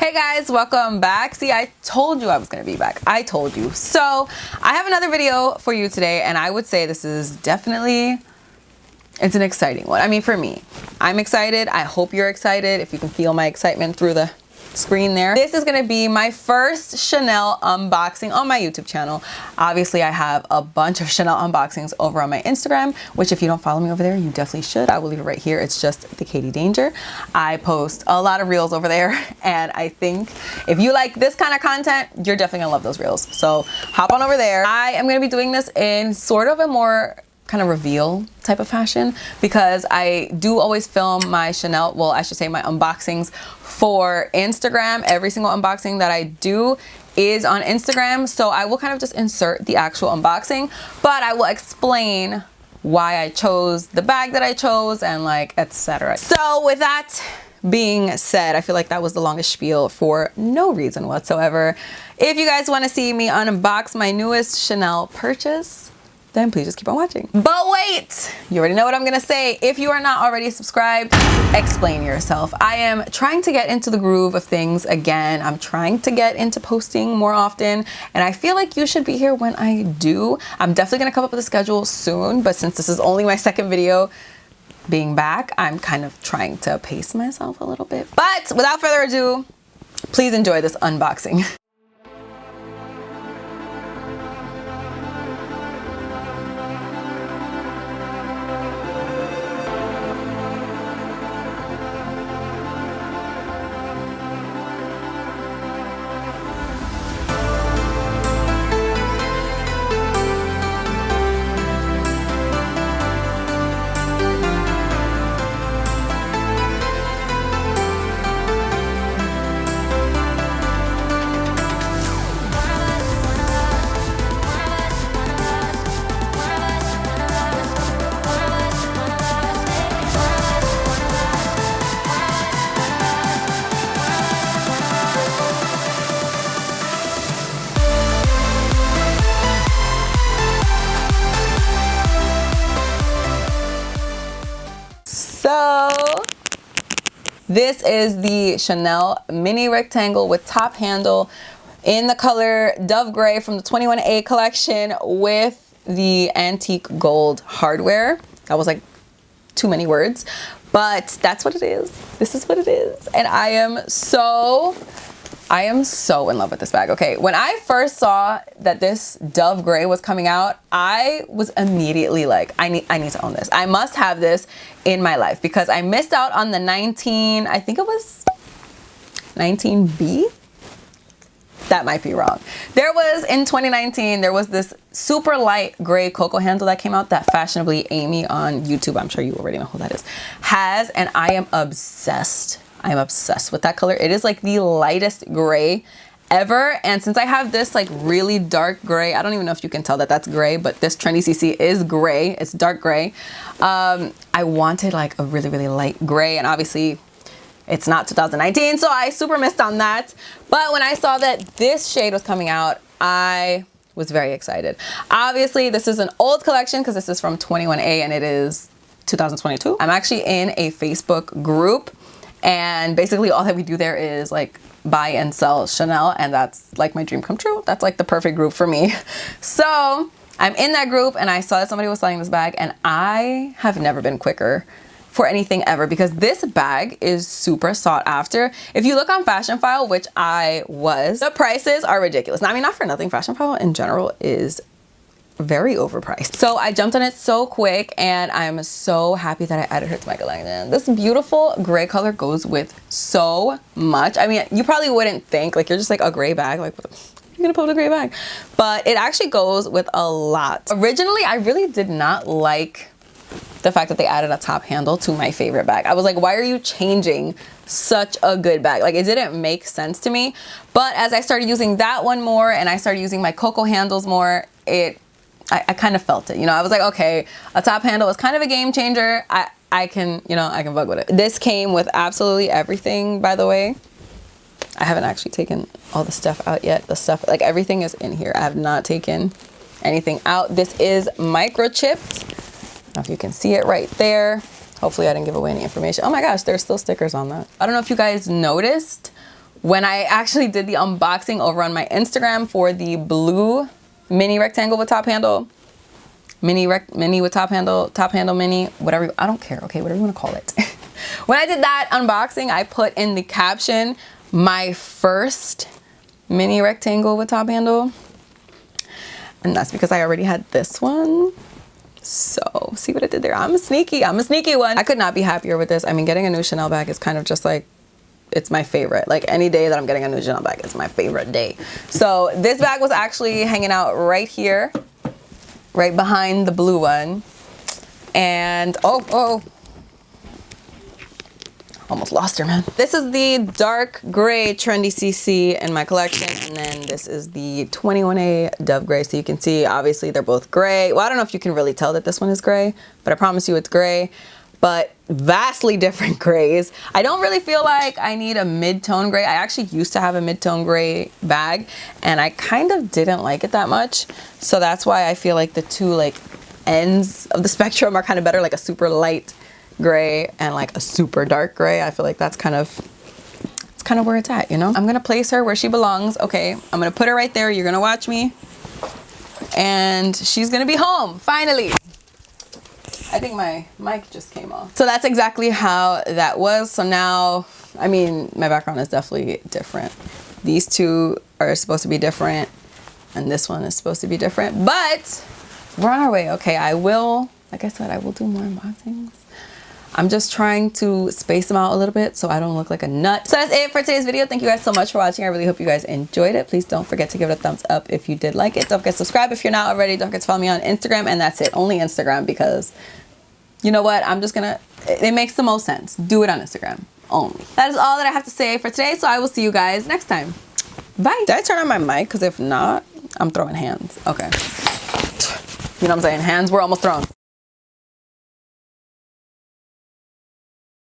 Hey guys, welcome back. See, I told you I was gonna be back. I told you. So I have another video for you today, and I would say this is definitely, it's an exciting one. I mean, for me, I'm excited. I hope you're excited. If you can feel my excitement through the screen there. This is gonna be my first Chanel unboxing on my YouTube channel. Obviously, I have a bunch of Chanel unboxings over on my Instagram, which if you don't follow me over there, you definitely should. I will leave it right here. It's just the Katie Danger. I post a lot of reels over there, and I think if you like this kind of content, you're definitely gonna love those reels. So hop on over there. I am gonna be doing this in sort of a more kind of reveal type of fashion, because I do always film my Chanel, well, I should say my unboxings for Instagram. Every single unboxing that I do is on Instagram, so I will kind of just insert the actual unboxing, but I will explain why I chose the bag that I chose and like etc. So with that being said, I feel like that was the longest spiel for no reason whatsoever. If you guys want to see me unbox my newest Chanel purchase, then please just keep on watching. But wait, you already know what I'm gonna say. If you are not already subscribed, explain yourself. I am trying to get into the groove of things again. I'm trying to get into posting more often, and I feel like you should be here when I do. I'm definitely gonna come up with a schedule soon, but since this is only my second video being back, I'm kind of trying to pace myself a little bit. But without further ado, please enjoy this unboxing. So this is the Chanel mini rectangle with top handle in the color Dove Gray from the 21A collection with the antique gold hardware. That was like too many words, but that's what it is. This is what it is. And I am so in love with this bag. Okay, when I first saw that this Dove Gray was coming out, I was immediately like, I need to own this. I must have this in my life, because I missed out on the I think it was 19B? That might be wrong. There was, in 2019, there was this super light gray cocoa handle that came out that Fashionably Amy on YouTube, I'm sure you already know who that is, has, and I am obsessed. I'm obsessed with that color. It is like the lightest gray ever. And since I have this like really dark gray, I don't even know if you can tell that that's gray, but this Trendy CC is gray. It's dark gray. I wanted like a really, really light gray, and obviously it's not 2019, so I super missed on that. But when I saw that this shade was coming out, I was very excited. Obviously, this is an old collection because this is from 21A and it is 2022. I'm actually in a Facebook group, and basically all that we do there is like buy and sell Chanel, and that's like my dream come true. That's like the perfect group for me. So I'm in that group and I saw that somebody was selling this bag, and I have never been quicker for anything ever, because this bag is super sought after. If you look on Fashion File, which I was, the prices are ridiculous. Now, I mean, not for nothing, Fashion File in general is very overpriced. So I jumped on it so quick, and I'm so happy that I added her to my collection. This beautiful gray color goes with so much. I mean, you probably wouldn't think, like, you're just like a gray bag, like you're gonna put a gray bag, but it actually goes with a lot. Originally, I really did not like the fact that they added a top handle to my favorite bag. I was like, why are you changing such a good bag? Like, it didn't make sense to me. But as I started using that one more and I started using my cocoa handles more, I kind of felt it. You know, I was like, okay, a top handle is kind of a game changer. I can bug with it. This came with absolutely everything, by the way. I haven't actually taken all the stuff out yet. The stuff, like everything is in here. I have not taken anything out. This is microchipped. I don't know if you can see it right there. Hopefully I didn't give away any information. Oh my gosh, there's still stickers on that. I don't know if you guys noticed when I actually did the unboxing over on my Instagram for the blue mini rectangle with top handle, mini with top handle mini, whatever, I don't care, okay, whatever you want to call it. When I did that unboxing, I put in the caption, my first mini rectangle with top handle. And that's because I already had this one. So see what I did there? I'm a sneaky one. I could not be happier with this. I mean, getting a new Chanel bag is kind of just like, it's my favorite. Like any day that I'm getting a new Chanel bag is my favorite day. So this bag was actually hanging out right here, right behind the blue one. And almost lost her, man. This is the dark gray Trendy CC in my collection, and then this is the 21A Dove Gray. So you can see, obviously they're both gray. Well, I don't know if you can really tell that this one is gray, but I promise you it's gray, but vastly different grays. I don't really feel like I need a mid-tone gray. I actually used to have a mid-tone gray bag, and I kind of didn't like it that much. So that's why I feel like the two like ends of the spectrum are kind of better, like a super light gray and like a super dark gray. I feel like that's kind of where it's at, you know? I'm gonna place her where she belongs. Okay, I'm gonna put her right there. You're gonna watch me. And she's gonna be home, finally. I think my mic just came off. So that's exactly how that was. So now, I mean, my background is definitely different. These two are supposed to be different, and this one is supposed to be different, but we're on our way. Okay, I will, like I said, I will do more unboxings. I'm just trying to space them out a little bit so I don't look like a nut. So that's it for today's video. Thank you guys so much for watching. I really hope you guys enjoyed it. Please don't forget to give it a thumbs up if you did like it. Don't forget to subscribe if you're not already. Don't forget to follow me on Instagram, and that's it. Only Instagram, because you know what? I'm just gonna, it makes the most sense. Do it on Instagram only. That is all that I have to say for today. So I will see you guys next time. Bye. Did I turn on my mic? Because if not, I'm throwing hands. Okay. You know what I'm saying? Hands were almost thrown.